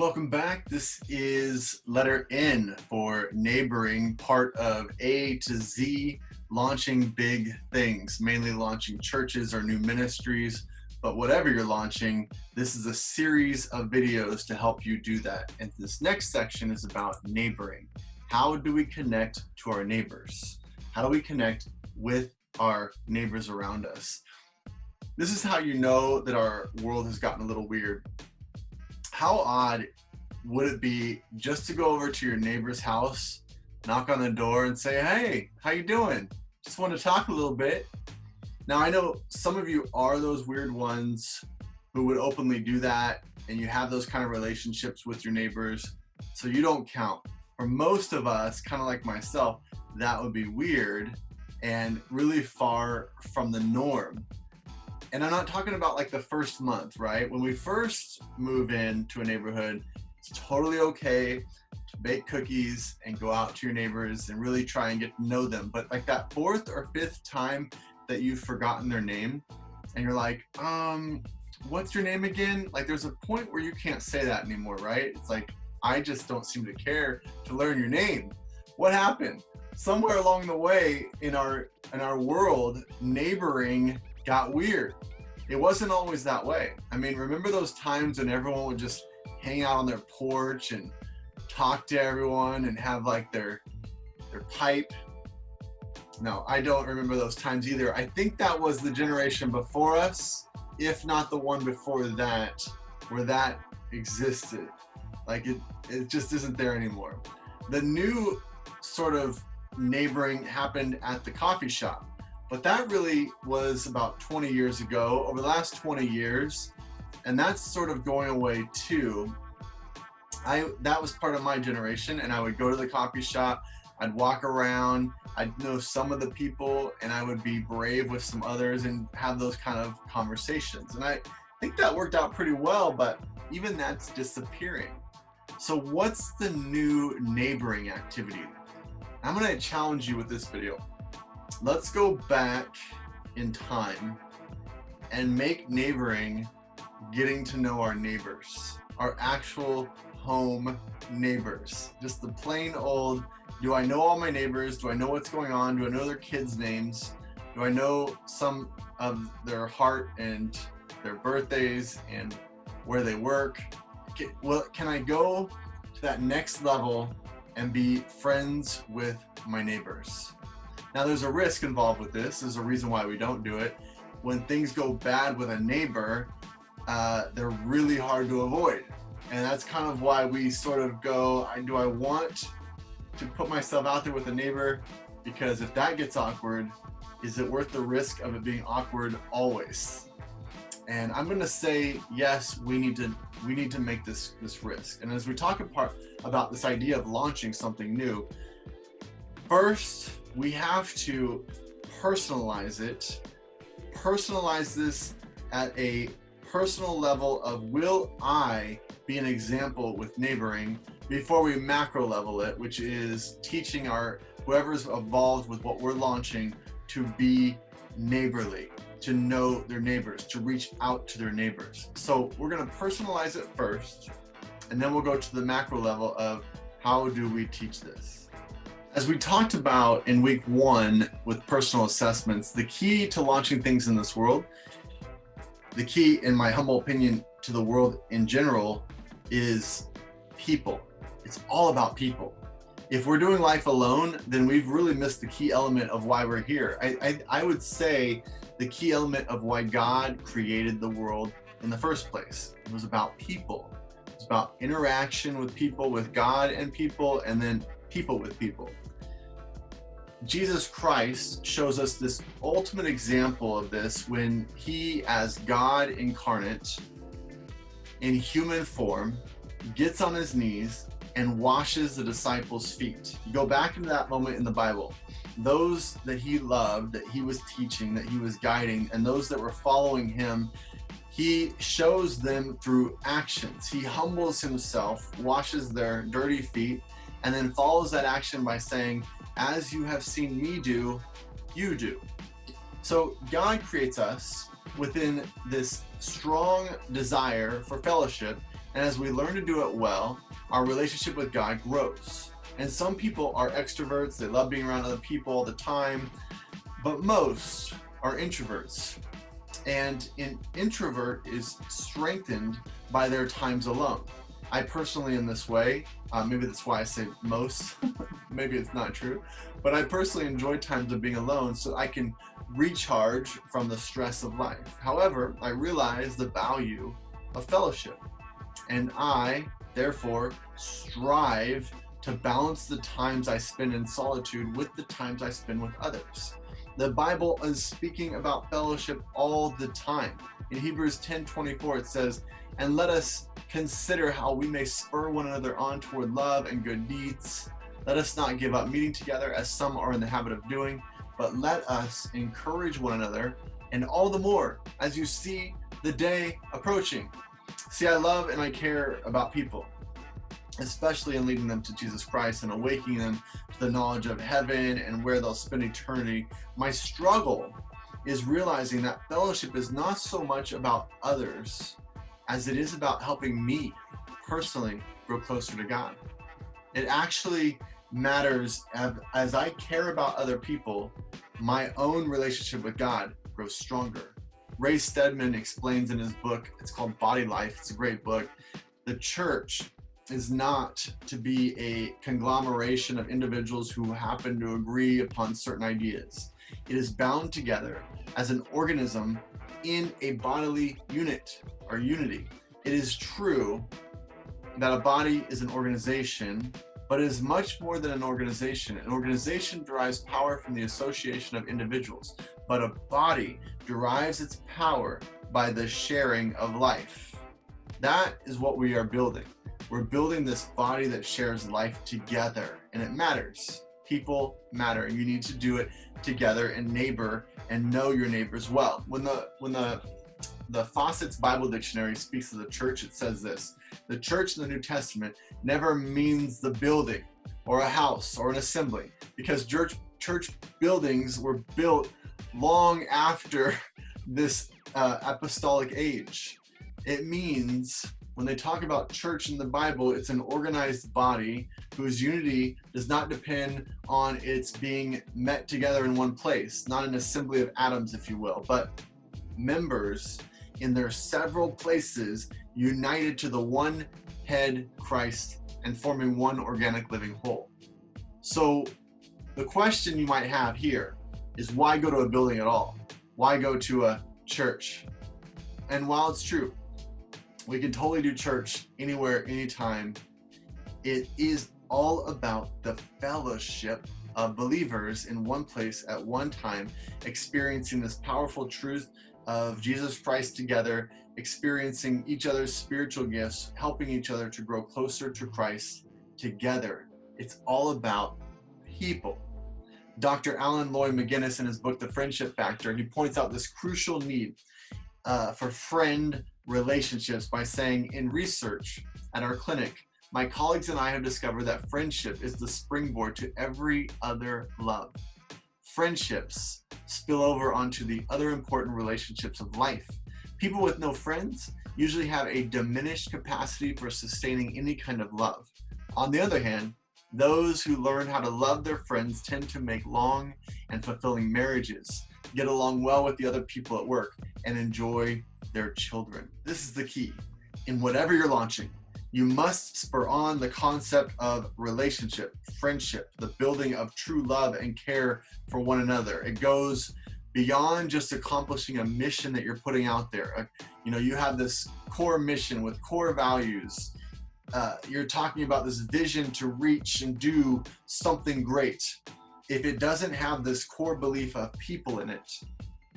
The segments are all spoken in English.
Welcome back. This is letter N for neighboring, part of A to Z, launching big things, mainly launching churches or new ministries. But whatever you're launching, this is a series of videos to help you do that. And this next section is about neighboring. How do we connect to our neighbors? How do we connect with our neighbors around us? This is how you know that our world has gotten a little weird. How odd would it be just to go over to your neighbor's house, knock on the door and say, "Hey, how you doing? Just want to talk a little bit." Now, I know some of you are those weird ones who would openly do that, and you have those kind of relationships with your neighbors, so you don't count. For most of us, kind of like myself, that would be weird and really far from the norm. And I'm not talking about like the first month, right? When we first move into a neighborhood, it's totally okay to bake cookies and go out to your neighbors and really try and get to know them. But like that fourth or fifth time that you've forgotten their name and you're like, what's your name again? Like there's a point where you can't say that anymore, right? It's like, I just don't seem to care to learn your name. What happened? Somewhere along the way in our world, neighboring got weird. It wasn't always that way. I mean, remember those times when everyone would just hang out on their porch and talk to everyone and have like their pipe? No, I don't remember those times either. I think that was the generation before us, if not the one before that, where that existed. Like it just isn't there anymore. The new sort of neighboring happened at the coffee shop. But that really was about 20 years ago, over the last 20 years, and that's sort of going away too. That was part of my generation, and I would go to the coffee shop, I'd walk around, I'd know some of the people, and I would be brave with some others and have those kind of conversations. And I think that worked out pretty well, but even that's disappearing. So what's the new neighboring activity? I'm gonna challenge you with this video. Let's go back in time and make neighboring getting to know our neighbors, our actual home neighbors. Just the plain old, do I know all my neighbors? Do I know what's going on? Do I know their kids' names? Do I know some of their heart and their birthdays and where they work? Can I go to that next level and be friends with my neighbors? Now, there's a risk involved with this. There's a reason why we don't do it. When things go bad with a neighbor, they're really hard to avoid. And that's kind of why we sort of go, do I want to put myself out there with a neighbor? Because if that gets awkward, is it worth the risk of it being awkward always? And I'm gonna say, yes, we need to make this risk. And as we talk about this idea of launching something new, first, we have to personalize it. Personalize this at a personal level of, will I be an example with neighboring, before we macro level it, which is teaching whoever's involved with what we're launching to be neighborly, to know their neighbors, to reach out to their neighbors. So we're gonna personalize it first, and then we'll go to the macro level of how do we teach this. As we talked about in week 1 with personal assessments, the key to launching things in this world, the key, in my humble opinion, to the world in general is people. It's all about people. If we're doing life alone, then we've really missed the key element of why we're here. I would say the key element of why God created the world in the first place. It was about people. It's about interaction with people, with God and people, and then people with people. Jesus Christ shows us this ultimate example of this when he, as God incarnate in human form, gets on his knees and washes the disciples' feet. You go back into that moment in the Bible. Those that he loved, that he was teaching, that he was guiding, and those that were following him, he shows them through actions. He humbles himself, washes their dirty feet, and then follows that action by saying, "As you have seen me do, you do." So God creates us within this strong desire for fellowship And as we learn to do it well, our relationship with God grows. And some people are extroverts, they love being around other people all the time, but most are introverts. And an introvert is strengthened by their times alone. I personally am this way. Maybe that's why I say most. Maybe it's not true. But I personally enjoy times of being alone so I can recharge from the stress of life. However, I realize the value of fellowship. And I, therefore, strive to balance the times I spend in solitude with the times I spend with others. The Bible is speaking about fellowship all the time. In Hebrews 10:24 it says, "And let us consider how we may spur one another on toward love and good deeds. Let us not give up meeting together as some are in the habit of doing, but let us encourage one another, and all the more as you see the day approaching." See, I love and I care about people, especially in leading them to Jesus Christ and awakening them to the knowledge of heaven and where they'll spend eternity. My struggle is realizing that fellowship is not so much about others as it is about helping me personally grow closer to God. It actually matters as I care about other people, my own relationship with God grows stronger. Ray Steadman explains in his book, it's called Body Life, it's a great book, the church is not to be a conglomeration of individuals who happen to agree upon certain ideas. It is bound together as an organism in a bodily unit or unity. It is true that a body is an organization, but it is much more than an organization. An organization derives power from the association of individuals, but a body derives its power by the sharing of life. That is what we are building. We're building this body that shares life together, and it matters. People matter, and you need to do it together and neighbor and know your neighbors well. When the Fawcett's Bible Dictionary speaks of the church, it says this: the church in the New Testament never means the building or a house or an assembly, because church buildings were built long after this apostolic age. It means when they talk about church in the Bible, it's an organized body whose unity does not depend on its being met together in one place, not an assembly of atoms, if you will, but members in their several places united to the one head, Christ, and forming one organic living whole. So the question you might have here is, why go to a building at all? Why go to a church? And while it's true, we can totally do church anywhere, anytime, it is all about the fellowship of believers in one place at one time, experiencing this powerful truth of Jesus Christ together, experiencing each other's spiritual gifts, helping each other to grow closer to Christ together. It's all about people. Dr. Alan Lloyd McGinnis, in his book, The Friendship Factor, he points out this crucial need for friend relationships by saying, in research at our clinic, my colleagues and I have discovered that friendship is the springboard to every other love. Friendships spill over onto the other important relationships of life. People with no friends usually have a diminished capacity for sustaining any kind of love. On the other hand, those who learn how to love their friends tend to make long and fulfilling marriages, get along well with the other people at work, and enjoy their children. This is the key. In whatever you're launching, you must spur on the concept of relationship, friendship, the building of true love and care for one another. It goes beyond just accomplishing a mission that you're putting out there. You have this core mission with core values. You're talking about this vision to reach and do something great. If it doesn't have this core belief of people in it,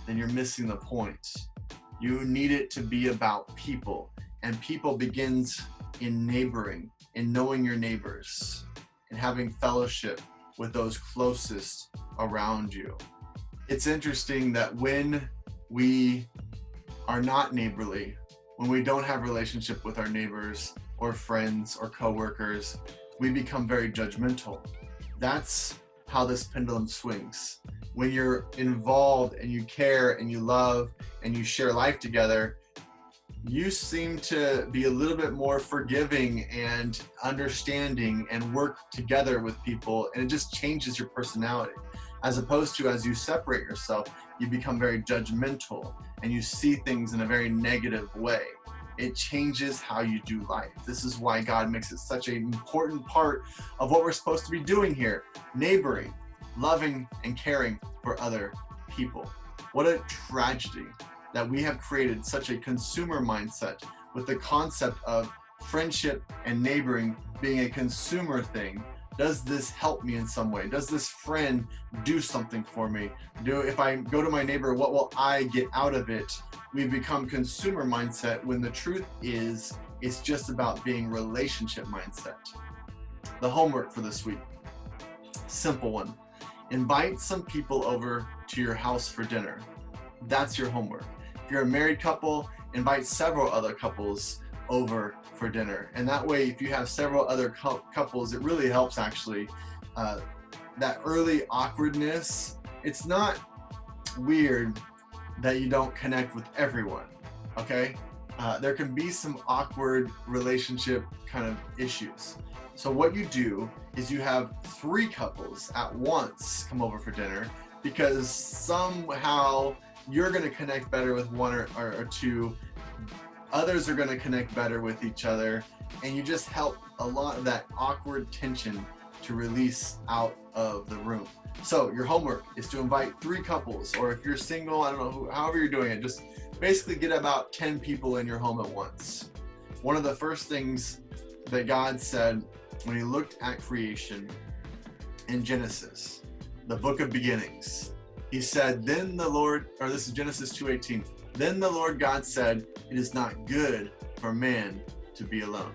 then you're missing the point. You need it to be about people, and people begins in neighboring, in knowing your neighbors, and having fellowship with those closest around you. It's interesting that when we are not neighborly, when we don't have relationship with our neighbors or friends or coworkers, we become very judgmental. That's how this pendulum swings. When you're involved and you care and you love and you share life together, You seem to be a little bit more forgiving and understanding and work together with people, and it just changes your personality. As opposed to, as you separate yourself, you become very judgmental and you see things in a very negative way. It changes how you do life. This is why God makes it such an important part of what we're supposed to be doing here: neighboring, loving, and caring for other people. What a tragedy that we have created such a consumer mindset with the concept of friendship and neighboring being a consumer thing. Does this help me in some way? Does this friend do something for me? If I go to my neighbor, what will I get out of it? We've become consumer mindset when the truth is it's just about being relationship mindset. The homework for this week, simple one. Invite some people over to your house for dinner. That's your homework. If you're a married couple, invite several other couples over for dinner. And that way, if you have several other couples, it really helps actually. That early awkwardness, it's not weird that you don't connect with everyone, okay? There can be some awkward relationship kind of issues. So what you do is you have 3 couples at once come over for dinner, because somehow you're going to connect better with one or 2. Others are going to connect better with each other, and you just help a lot of that awkward tension to release out of the room. So your homework is to invite 3 couples, or if you're single, I don't know, however you're doing it, just basically get about 10 people in your home at once. One of the first things that God said when he looked at creation in Genesis, the book of beginnings, he said, then the Lord, or this is Genesis 2:18, then the Lord God said, it is not good for man to be alone.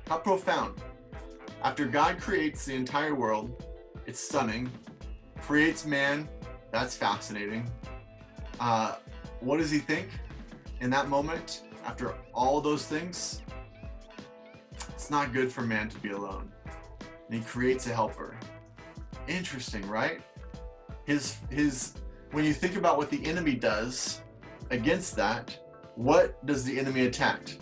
How profound. After God creates the entire world, it's stunning, creates man, that's fascinating. What does he think in that moment after all those things? It's not good for man to be alone. And he creates a helper. Interesting, right? When you think about what the enemy does against that, what does the enemy attack?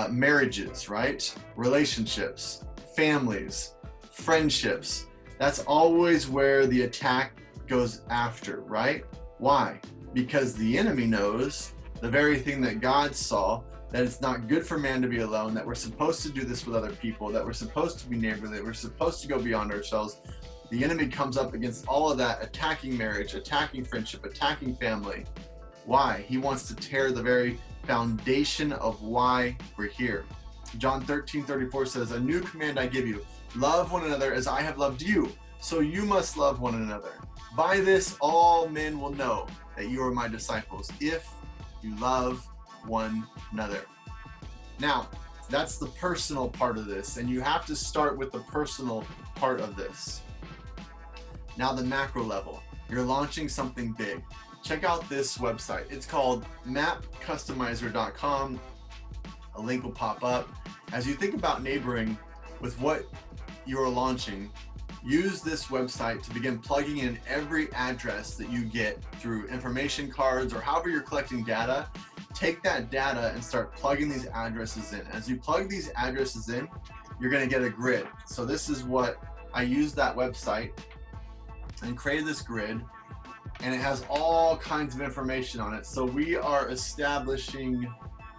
Marriages, right? Relationships, families, friendships. That's always where the attack goes after, right? Why? Because the enemy knows the very thing that God saw, that it's not good for man to be alone, that we're supposed to do this with other people, that we're supposed to be neighborly, that we're supposed to go beyond ourselves. The enemy comes up against all of that, attacking marriage, attacking friendship, attacking family. Why? He wants to tear the very foundation of why we're here. John 13:34 says, a new command I give you, love one another as I have loved you, so you must love one another. By this all men will know that you are my disciples, if you love one another. Now, that's the personal part of this, and you have to start with the personal part of this. Now the macro level, you're launching something big. Check out this website. It's called mapcustomizer.com. A link will pop up. As you think about neighboring with what you're launching, use this website to begin plugging in every address that you get through information cards or however you're collecting data. Take that data and start plugging these addresses in. As you plug these addresses in, you're going to get a grid. So this is what I used that website and created this grid, and it has all kinds of information on it. So we are establishing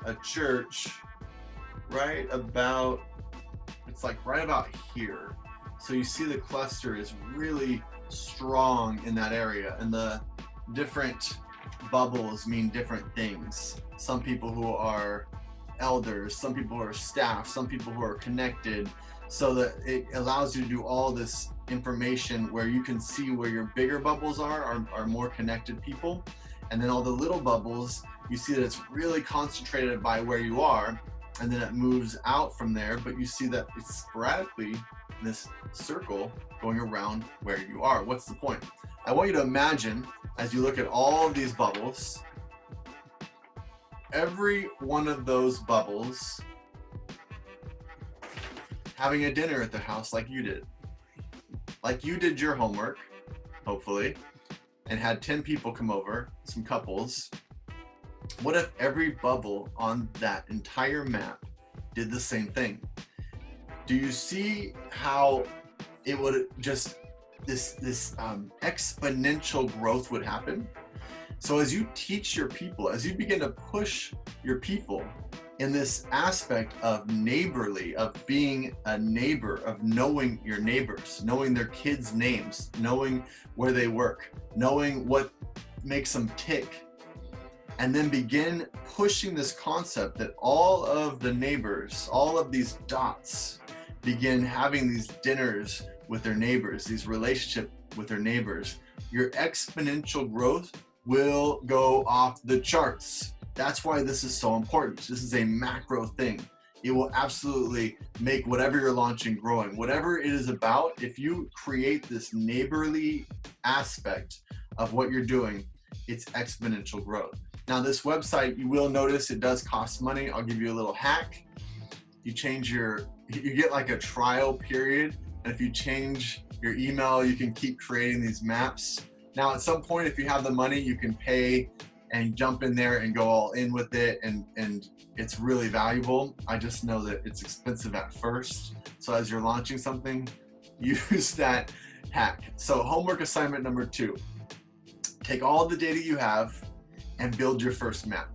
a church right about here. So you see the cluster is really strong in that area, and the different bubbles mean different things. Some people who are elders, some people who are staff, some people who are connected, so that it allows you to do all this information where you can see where your bigger bubbles are more connected people, and then all the little bubbles, you see that it's really concentrated by where you are, and then it moves out from there, but you see that it's sporadically in this circle going around where you are. What's the point? I want you to imagine, as you look at all of these bubbles, every one of those bubbles having a dinner at the house like you did. Like you did your homework, hopefully, and had 10 people come over, some couples, What if every bubble on that entire map did the same thing? Do you see how it would just, this exponential growth would happen? So as you teach your people, as you begin to push your people in this aspect of neighborly, of being a neighbor, of knowing your neighbors, knowing their kids' names, knowing where they work, knowing what makes them tick, and then begin pushing this concept that all of the neighbors, all of these dots, begin having these dinners with their neighbors, these relationships with their neighbors, your exponential growth will go off the charts. That's why this is so important. This is a macro thing. It will absolutely make whatever you're launching growing. Whatever it is about, if you create this neighborly aspect of what you're doing, it's exponential growth. Now this website, you will notice it does cost money. I'll give you a little hack. You get like a trial period. And if you change your email, you can keep creating these maps. Now at some point, if you have the money, you can pay and jump in there and go all in with it. And it's really valuable. I just know that it's expensive at first. So as you're launching something, use that hack. So homework assignment number 2, take all the data you have and build your first map.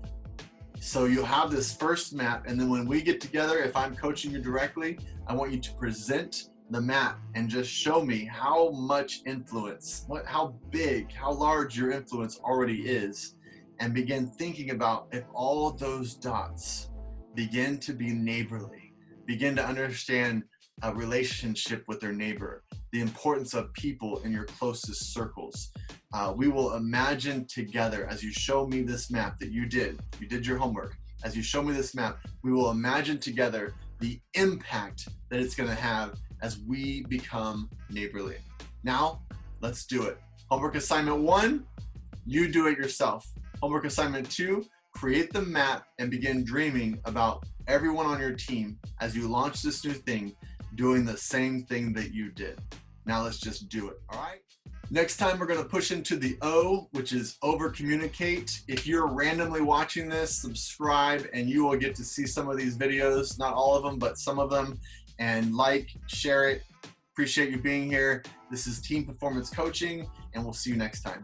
So you'll have this first map, and then when we get together, if I'm coaching you directly, I want you to present the map and just show me how much influence, how big, how large your influence already is, and begin thinking about if all of those dots begin to be neighborly, begin to understand a relationship with their neighbor, the importance of people in your closest circles. We will imagine together, as you show me this map that you did your homework. As you show me this map, we will imagine together the impact that it's going to have as we become neighborly. Now, let's do it. Homework assignment 1, you do it yourself. Homework assignment 2, create the map and begin dreaming about everyone on your team as you launch this new thing, doing the same thing that you did. Now let's just do it, all right? Next time we're gonna push into the O, which is over communicate. If you're randomly watching this, subscribe and you will get to see some of these videos, not all of them, but some of them, and like, share it. Appreciate you being here. This is Team Performance Coaching, and we'll see you next time.